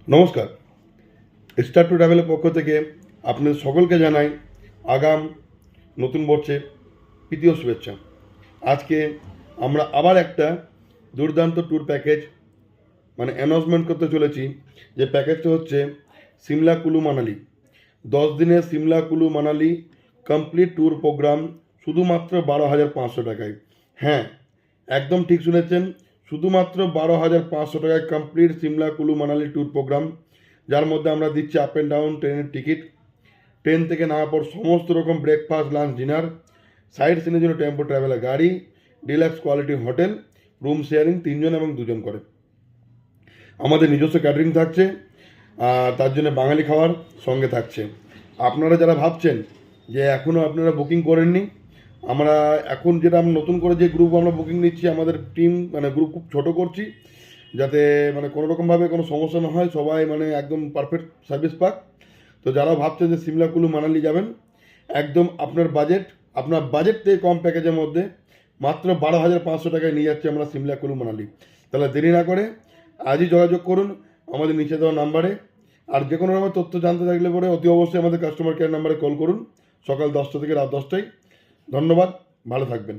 নমস্কার। Star two ট্রাভেলের পক্ষ থেকে আপনাদের সকলকে জানাই আগাম নতুন বর্ষের প্রীতি ও শুভেচ্ছা। আজকে আমরা আবার একটা দুর্দান্ত ট্যুর প্যাকেজ অ্যানাউন্সমেন্ট করতে চলেছি। যে প্যাকেজটা হচ্ছে সিমলা কুলু মানালি। 10 দিনের সিমলা কুলু মানালি কমপ্লিট ট্যুর প্রোগ্রাম শুধুমাত্র 12,500 টাকায়। হ্যাঁ, একদম ঠিক শুনেছেন, শুধুমাত্র 12,500 টাকায় কমপ্লিট সিমলা কুলু মানালি ট্যুর প্রোগ্রাম, যার মধ্যে আমরা দিচ্ছি আপ অ্যান্ড ডাউন ট্রেনের টিকিট, ট্রেন থেকে নামার পর সমস্ত রকম ব্রেকফাস্ট, লাঞ্চ, ডিনার, সাইড সিনের জন্য টেম্পো ট্রাভেলার গাড়ি, deluxe quality hotel, room sharing 3জন এবং 2জন করে। আমাদের নিজস্ব ক্যাটারিং থাকছে, আর তার জন্য বাঙালি খাবার সঙ্গে থাকছে। আপনারা যারা ভাবছেন যে এখনও আপনারা বুকিং করেননি, আমরা এখন যেটা নতুন করে যে গ্রুপ আমরা বুকিং নিচ্ছি, আমাদের টিম গ্রুপ খুব ছোটো করছি, যাতে কোনো রকমভাবে কোনো সমস্যা না হয়, সবাই একদম পারফেক্ট সার্ভিস পাক। তো যারা ভাবছেন যে সিমলা কুলু মানালি যাবেন, একদম আপনার বাজেট থেকে কম প্যাকেজের মধ্যে মাত্র 12,500 টাকায় নিয়ে যাচ্ছি আমরা সিমলা কুলু মানালি। তাহলে দেরি না করে আজই যোগাযোগ করুন আমাদের নিচে দেওয়া নাম্বারে। আর যে কোনো রকম তথ্য জানতে থাকলে পরে অতি অবশ্যই আমাদের কাস্টমার কেয়ার নাম্বারে কল করুন, সকাল 10টা থেকে রাত 10টায়। ধন্যবাদ, ভালো থাকবেন।